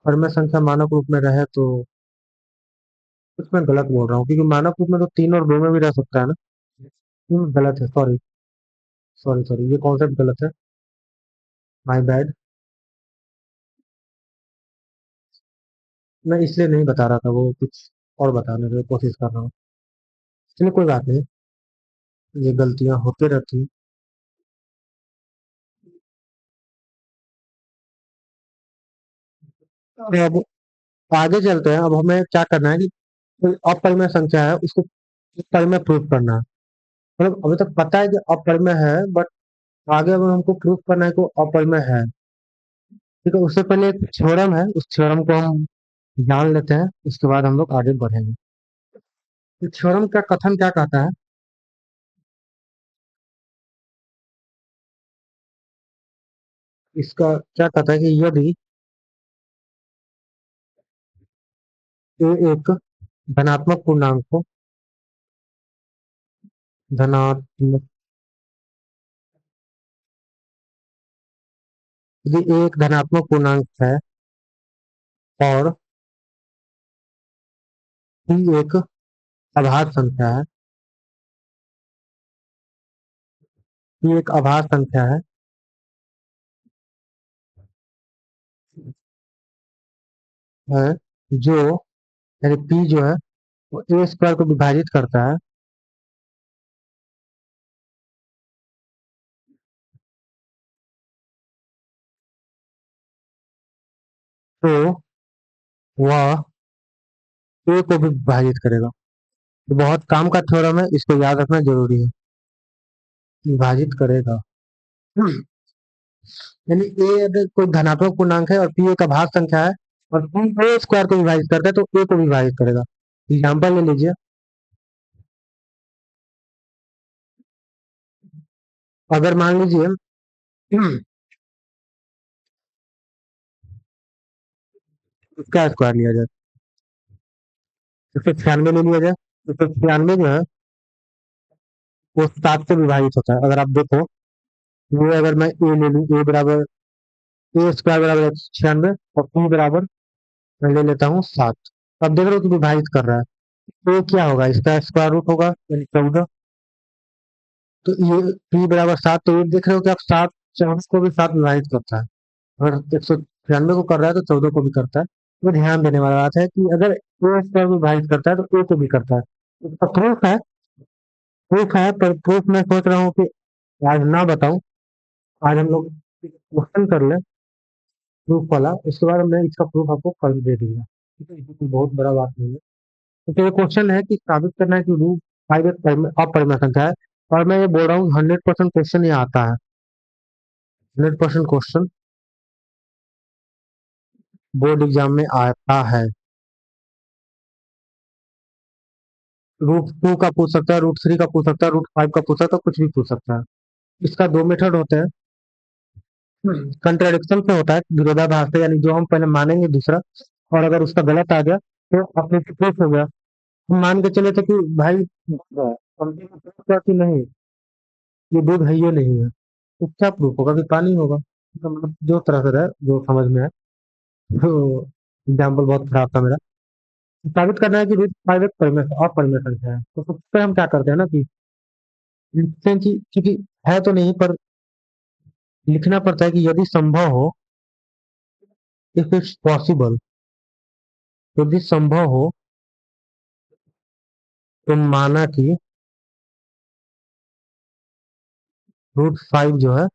परिमेय संख्या मानक रूप में रहे तो कुछ मैं गलत बोल रहा हूँ, क्योंकि मानक रूप में तो 3 और 2 में भी रह सकता है ना। गलत है, सॉरी, सॉरी सॉरी, ये कॉन्सेप्ट गलत है, माय बैड। मैं इसलिए नहीं बता रहा था, वो कुछ और बताने की कोशिश कर रहा हूँ। चलिए कोई बात नहीं, ये गलतियां होती रहती हैं। और अब आगे चलते हैं, अब हमें क्या करना है कि कोई अपरिमेय संख्या है उसको परिमेय प्रूफ करना है। मतलब अभी तक पता है कि अपरिमेय है, बट आगे अगर हमको प्रूफ करना है कि वो अपरिमेय है, ठीक है, उससे पहले एक थ्योरम है, उस थ्योरम को हम जान लेते हैं, उसके बाद हम लोग आगे बढ़ेंगे। तो थ्योरम का कथन क्या कहता है, इसका क्या कहता है कि यदि ए एक धनात्मक पूर्णांक हो, धनात्मक, यदि ए एक धनात्मक पूर्णांक है और पी एक अभाज्य संख्या है, पी एक अभाज्य संख्या है जो, यानी पी जो है वो ए स्क्वायर को विभाजित करता है, तो वह ए को भी विभाजित करेगा। ये बहुत काम का थ्योरम है, इसको याद रखना जरूरी है, विभाजित करेगा। यानी ए अगर कोई धनात्मक पूर्णांक है और पी एक अभाज्य संख्या है और पी ए स्क्वायर को विभाजित करता है, तो ए को विभाजित करेगा। एग्जाम्पल ले लीजिए, अगर मान लीजिए इसका स्क्वायर लिया जाए, 196 ले लिया जाए, 196 जो है वो 7 से विभाजित होता है। अगर आप देखो, ये अगर मैं ए ले लूँ, ए बराबर, ए स्क्वायर बराबर 196 और पी बराबर मैं ले लेता हूँ 7। अब देख रहे हो कि विभाजित कर रहा है, तो ये क्या होगा, इसका स्क्वायर रूट होगा यानी 14। तो ये पी बराबर 7, तो ये देख रहे हो कि आप 7, 14 को भी 7 विभाजित करता है। अगर 196 को कर रहा है तो 14 को भी करता है। तो ध्यान देने वाला बात है कि अगर ए स्क्वायर विभाजित करता है तो ए को भी करता है। इसका प्रूफ है, प्रूफ है, पर प्रूफ मैं सोच रहा हूँ कि आज ना बताऊं, आज हम लोग क्वेश्चन कर ले प्रूफ वाला, उसके बाद मैं इसका प्रूफ आपको कल दे दूंगा। ठीक है, इसमें कोई बहुत बड़ा बात नहीं है। तो ये क्वेश्चन है कि साबित करना है कि रूट 5 एक अपरिमेय संख्या है। और मैं ये बोल रहा हूँ 100% क्वेश्चन ये आता है, 100% क्वेश्चन बोर्ड एग्जाम में आता है। रूट टू का पूछ सकता है, रूट थ्री का पूछ सकता है, रूट फाइव का पूछ सकता है, कुछ भी पूछ सकता है। इसका दो मेथड होते हैं। कंट्राडिक्शन से होता है, विरोधाभास से, यानी जो हम पहले मानेंगे दूसरा, और अगर उसका गलत आ गया तो अपने से प्रूफ हो गया। हम मान के चले थे कि भाई दूध है, हमने प्रूफ किया कि नहीं, ये दूध है, ये नहीं है, तो क्या प्रूफ होगा कि पानी होगा। तो मतलब जो तरह से रहे, जो समझ में आए। तो एग्जाम्पल बहुत खराब था मेरा। साबित करना है कि रूट फाइव एक परिमेय अपरिमेय संख्या है, तो सबसे पहले हम क्या करते हैं ना कि लिखते हैं कि क्योंकि है तो नहीं, पर लिखना पड़ता है कि यदि संभव हो, इफ इट्स पॉसिबल, यदि संभव हो तो माना कि रूट फाइव जो है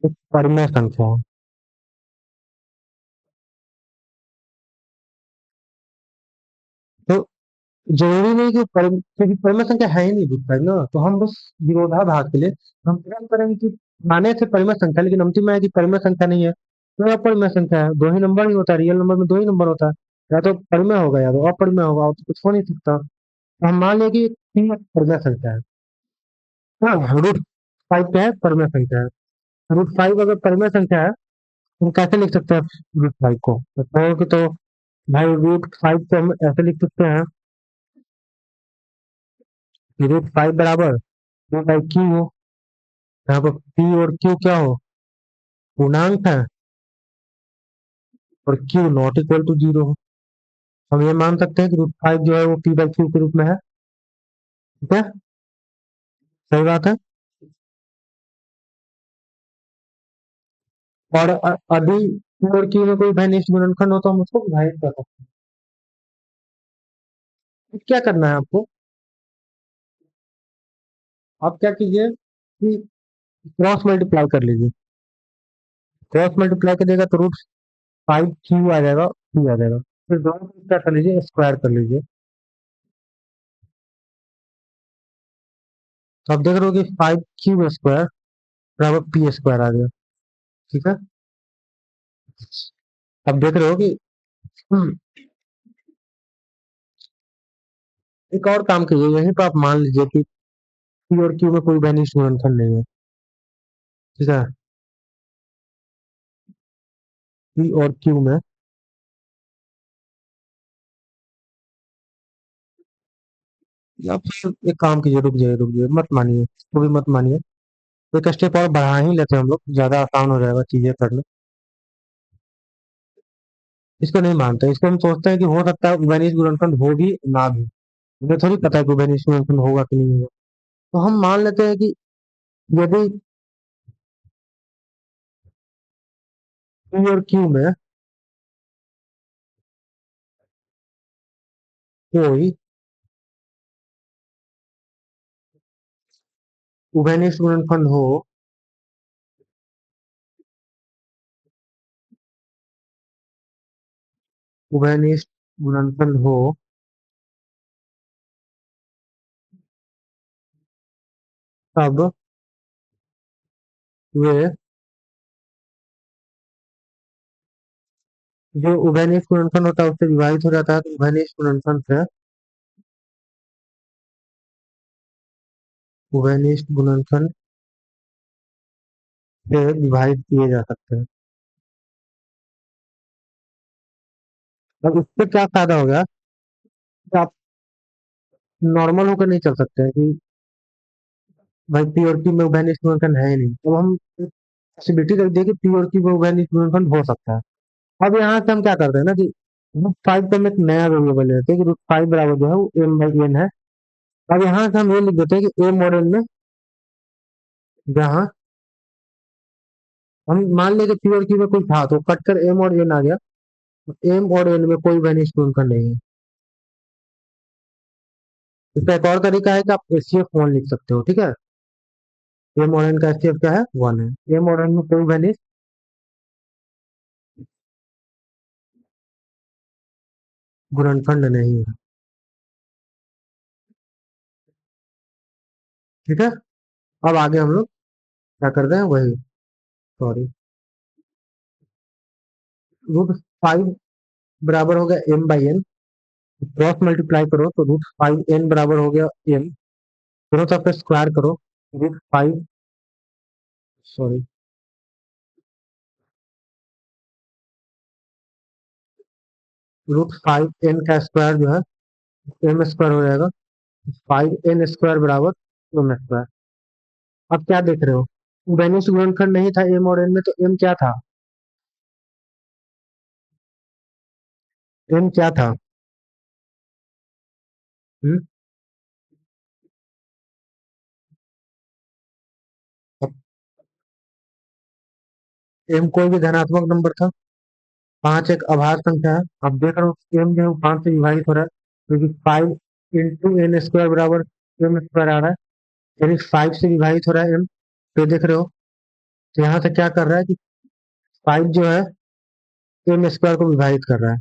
एक परिमेय संख्या है। तो जरूरी नहीं कि क्योंकि परिमेय संख्या है ही नहीं रूट फाइव ना, तो हम बस विरोधाभास के लिए हम प्रयास करेंगे कि माने से परिमेय संख्या, लेकिन अंतिम में है कि परिमेय संख्या नहीं है, तो अपरिमेय संख्या है। दो ही नंबर ही होता है, रियल नंबर में दो ही नंबर होता है, या तो परिमेय होगा या तो अपरिमेय होगा, तो कुछ हो नहीं सकता। तो हम मान लें कि तीन परिमेय संख्या है। हाँ, रूट फाइव क्या है, परिमेय संख्या है। रूट फाइव अगर परिमेय संख्या है, तो हम कैसे लिख सकते हैं रूट फाइव को, तो कहोगे तो भाई रूट फाइव को हम ऐसे लिख सकते हैं कि रूट फाइव बराबर टू बाई क्यू हो, यहाँ पर पी और क्यू क्या हो, पूर्णांक है, और Q not equal to zero हो। हम ये मान सकते हैं कि रूट फाइव जो है वो पी बाई क्यू के रूप में है। ठीक है, सही बात है। और यदि पी और क्यू में कोई घनिष्ठ गुणनखंड हो तो हम उसको विभाजित कर सकते हैं। क्या करना है आपको, आप क्या कीजिए कि क्रॉस मल्टीप्लाई कर लीजिए। क्रॉस मल्टीप्लाई करिएगा तो रूट फाइव क्यू आ जाएगा, क्यू आ जाएगा। फिर दोनों को क्या कर लीजिए, स्क्वायर कर लीजिए। तो आप देख रहे हो कि फाइव क्यू स्क्वायर बराबर पी स्क्वायर आ गया। ठीक है, अब देख रहे हो कि एक और काम कीजिए, यहीं पर आप मान लीजिए कि पी और क्यू में कोई बेनिस्ट गुणनखंड नहीं है। ठीक है, पी और क्यू में, या फिर एक काम कीजिए, रुक जाइए, मत मानिए, तो भी मत मानिए। एक स्टेप और बढ़ा ही लेते हैं हम लोग, ज्यादा आसान हो जाएगा चीजें करना। इसको नहीं मानते, इसको हम सोचते हैं कि हो सकता है बेनिस्ट गुणनखंड हो भी ना भी, मुझे थोड़ी पता है कि बेनिस्ट गुणनखंड होगा कि नहीं होगा। तो हम मान लेते हैं कि यदि पी और क्यू में कोई उभयनिष्ठ गुणनखंड हो, उभयनिष्ठ गुणनखंड हो, तब वे, जो उभयनिष्ठ गुणनखंड होता है उससे विभाजित हो जाता है, तो उभयनिष्ठ गुणनखंड से, उभयनिष्ठ गुणनखंड से विभाजित किए जा सकते हैं। अब इससे क्या फायदा हो गया कि आप नॉर्मल होकर नहीं चल सकते हैं कि भाई पी और क्यू में उभयनिष्ठ गुणनखंड है ही नहीं। अब हम पॉसिबिलिटी रख दिए कि पी और क्यू में उभयनिष्ठ गुणनखंड हो सकता है। अब यहाँ से हम क्या करते हैं ना कि रूट फाइव का हम एक नया वेरिएबल लेते हैं कि रूट फाइव बराबर जो है वो एम बाई एन है। अब यहाँ से हम ये लिख देते हैं कि एम और एन में, जहाँ हम मान लें कि पी और क्यू में कोई था तो कट कर एम और एन आ गया, तो एम और एन में कोई बेनिस्ट गुणनखंड नहीं है। इसका एक और तरीका है कि आप एचसीएफ वन लिख सकते हो। ठीक है, एम और एन का एचसीएफ क्या है, वन है। एम और एन में कोई बेनिस्ट गुणनखंड नहीं है। ठीक है, अब आगे हम लोग क्या करते हैं वही, सॉरी, रूट फाइव बराबर हो गया M by N. Cross multiply करो तो √5n बराबर हो गया m, दोनों तरफ स्क्वायर करो, √5, सॉरी, √5n का स्क्वायर जो है एम स्क्वायर हो जाएगा, 5n² बराबर एम स्क्वायर। अब क्या देख रहे हो, बेनिस गुणनखंड नहीं था एम और एन में, तो एम क्या था, एम क्या था? हम्म? अब एम कोई भी धनात्मक नंबर था, पांच एक आभार संख्या है। अब देख रहे हो एम जो है वो पांच से विभाजित हो रहा है, क्योंकि 5 × n² बराबर एम स्क्वायर आ रहा है, यानी 5 से विभाजित हो रहा है एम। तो देख रहे हो, तो यहाँ से क्या कर रहा है कि 5 जो है एम स्क्वायर को विभाजित कर रहा है,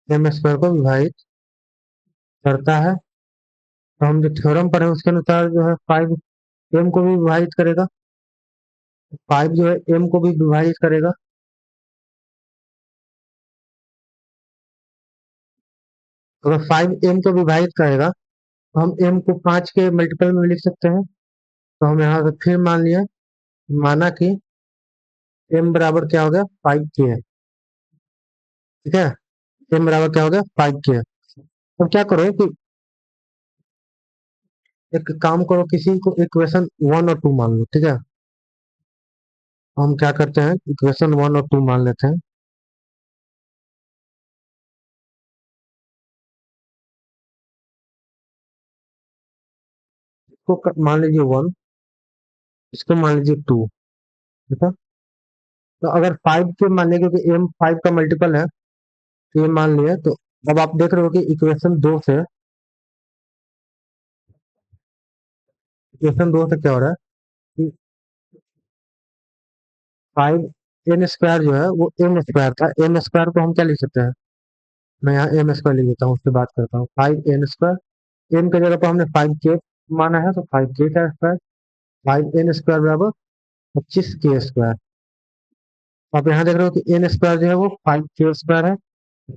एम स्क्वायर को विभाजित करता है। तो हम जो थ्योरम पढ़े उसके अनुसार जो है 5 एम को भी विभाजित करेगा, 5 जो है एम को भी विभाजित करेगा। अगर 5 एम को विभाजित करेगा तो हम एम को 5 के मल्टीपल में लिख सकते हैं। तो हम यहाँ से फिर मान लिया, माना कि एम बराबर क्या हो गया, 5k, ठीक है, एम बराबर क्या हो गया, 5k। तो क्या करो कि एक काम करो, किसी को इक्वेशन 1 और 2 मान लो, ठीक है। हम क्या करते हैं, इक्वेशन 1 और 2 मान लेते हैं। इसको मान लीजिए 1, इसको मान लीजिए 2, ठीक है। तो अगर 5k मान लिया, क्योंकि एम 5 का मल्टीपल है, तो ये मान लिया। तो अब आप देख रहे हो कि इक्वेशन 2 से क्या हो रहा है कि 5n² जो है वो एम स्क्वायर था, एम स्क्वायर को हम क्या लिख सकते हैं, मैं यहाँ एम स्क्वायर लिख देता हूँ, उससे बात करता हूँ। 5n², एम की जगह पर हमने 5k माना है, तो 5k का स्क्वायर, 5n² बराबर 25k²। आप यहाँ देख रहे हो कि n² जो है वो 5k² है।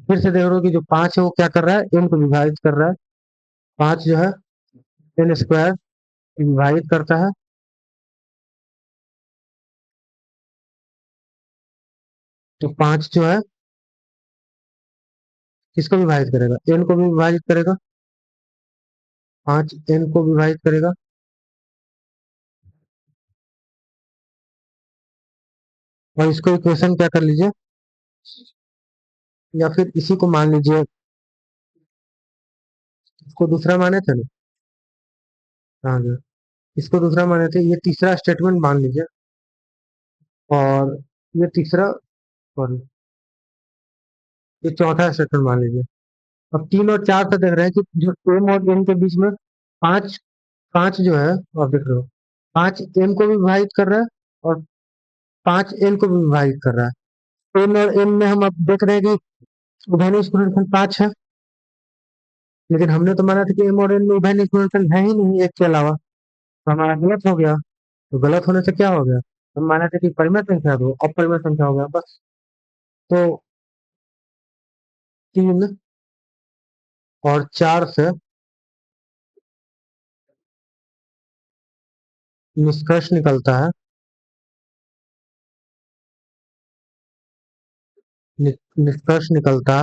फिर से देख रहे हो कि जो 5 है वो क्या कर रहा है, m को विभाजित कर रहा है। 5 जो है n² विभाजित करता है, तो 5 जो है किसको विभाजित करेगा, n को भी विभाजित करेगा, 5 n को विभाजित करेगा। और इसको इक्वेशन क्या कर लीजिए, या फिर इसी को मान लीजिए, इसको दूसरा माने थे ना, हाँ जी, इसको दूसरा माने थे, ये तीसरा स्टेटमेंट मान लीजिए। और ये तीसरा, सॉरी, ये चौथा स्टेटमेंट मान लीजिए। अब 3 और 4 से देख रहे हैं कि जो एम और एन के बीच में पांच पांच जो है, आप देख रहे हो, 5 एम को भी विभाजित कर रहा है और 5 एन को भी विभाजित कर रहा है। एन और एन में हम अब देख रहे हैं कि उभयनिष्ठ गुणनखंड 5 है, लेकिन हमने तो माना था कि एम और एन में उभयनिष्ठ गुणनखंड है ही नहीं एक के अलावा, तो हमारा गलत हो गया। तो गलत होने से क्या हो गया, हम माना था कि परिमेय संख्या दो, अब परिमेय संख्या हो गया बस। तो 3 और 4 से निष्कर्ष निकलता है, निष्कर्ष निकलता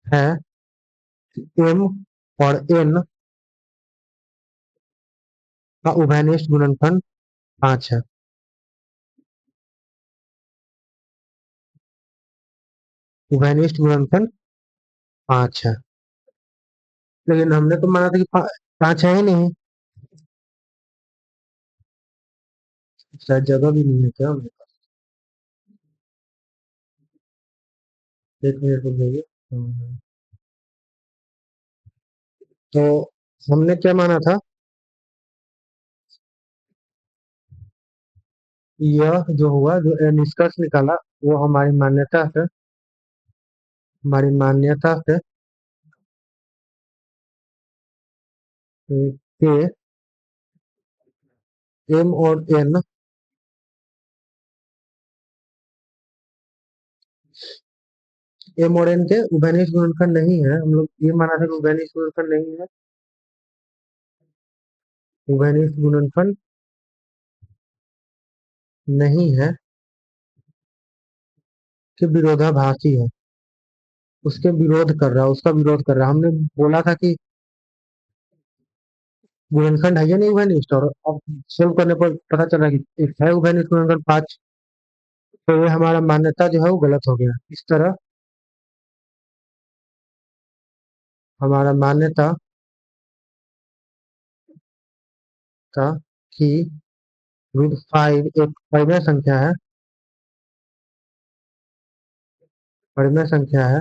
है एम और एन का उभयनिष्ठ गुणनखंड 5 है, उभयनिष्ठ गुणनखंड 5 है। लेकिन हमने तो माना था कि 5 है ही नहीं, शायद जगह भी नहीं है क्या मेरे पास, एक मिनट रुक जाइए। तो हमने क्या माना था, यह जो हुआ, जो निष्कर्ष निकाला, वो हमारी मान्यता से के एम और एन एम और एन के उभयनिष्ठ गुणनखंड नहीं है, हम लोग ये माना था कि उभयनिष्ठ गुणनखंड नहीं है। उभयनिष्ठ गुणनखंड नहीं है कि विरोधाभासी है, उसके विरोध कर रहा है, उसका विरोध कर रहा है। हमने बोला था कि गुणनखंड है या नहीं उभयनिष्ठ, और अब सोल्व करने पर पता चला कि एक है उभयनिष्ठ गुणनखंड 5। तो ये हमारा मान्यता जो है वो गलत हो गया। इस तरह हमारा मान्यता था कि √5 एक परिमेय संख्या है, परिमेय संख्या है,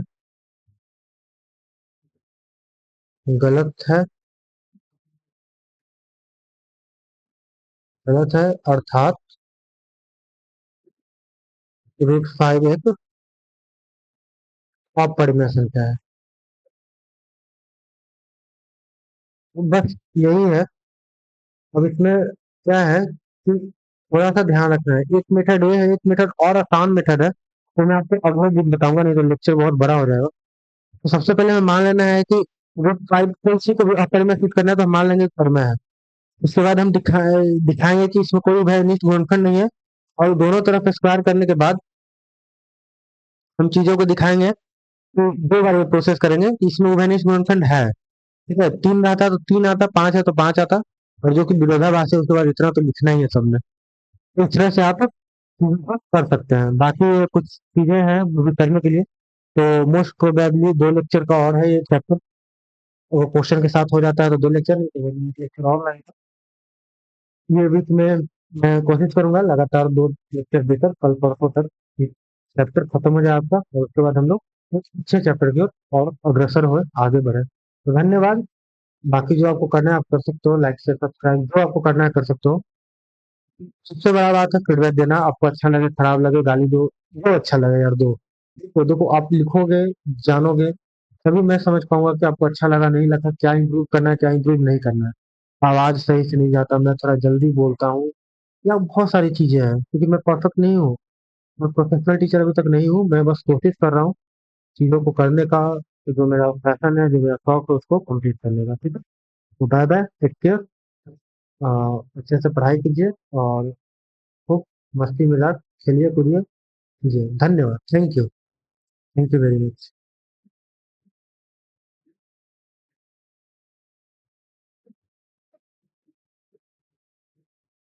गलत है, गलत है, अर्थात √5 एक अपरिमेय संख्या है। बस यही है। अब इसमें क्या है कि थोड़ा सा ध्यान रखना है। एक मेथड ये है, एक मेथड और आसान मेथड है, तो मैं आपको अगले दिन बताऊंगा, नहीं तो लेक्चर बहुत बड़ा हो जाएगा। तो सबसे पहले हमें मान लेना है कि √5 को इसी को भी अपरिमेय फिट करना है, तो हम मान लेंगे कि परिमेय है। उसके बाद हम दिखाएंगे कि इसमें कोई उभयनिष्ठ गुणनखंड नहीं है, और दोनों तरफ स्क्वायर करने के बाद हम चीजों को दिखाएंगे। तो दो बार ये प्रोसेस करेंगे कि इसमें उभयनिष्ठ गुणनखंड है। ठीक है, 3 आता तो 3 आता, 5 है तो 5 आता, और जो कि विरोधाभासी है उसके बाद इतना तो लिखना ही है सबने। तो इस तरह से आप चीज़ों को कर सकते हैं। बाकी कुछ चीजें हैं वो भी करने के लिए, तो मोस्ट प्रोबेबली 2 लेक्चर का और है ये चैप्टर। वो क्वेश्चन के साथ हो जाता है तो 2 लेक्चर, नहीं तो 1 लेक्चर और लगेगा। ये वीक में मैं कोशिश करूंगा लगातार 2 लेक्चर देकर कल परसों तक चैप्टर खत्म हो जाए आपका, और उसके बाद हम लोग एक अच्छे चैप्टर की ओर और अग्रसर हुए आगे बढ़े। तो धन्यवाद। बाकी जो आपको करना है आप कर सकते हो, लाइक शेयर सब्सक्राइब जो आपको करना है कर सकते हो। सबसे बड़ा बात है फीडबैक देना, आपको अच्छा लगे खराब लगे गाली दो, जो अच्छा लगे यार दो। तो देखो आप लिखोगे, जानोगे, तभी मैं समझ पाऊंगा कि आपको अच्छा लगा नहीं लगा, क्या इंप्रूव करना है क्या इंप्रूव नहीं करना है। आवाज सही से नहीं जाता, मैं थोड़ा जल्दी बोलता हूँ, या बहुत सारी चीजें हैं, क्योंकि मैं परफेक्ट नहीं हूँ। मैं प्रोफेशनल टीचर अभी तक नहीं हूँ, मैं बस कोशिश कर रहा हूँ चीजों को करने का। तो जो मेरा पैशन है, जो मेरा शौक है, उसको कंप्लीट करने का। ठीक है, तो बाय बाय, टेक केयर, अच्छे से पढ़ाई कीजिए, और खूब मस्ती मजाक खेलिए कूदिए। जी धन्यवाद, थैंक यू वेरी मच।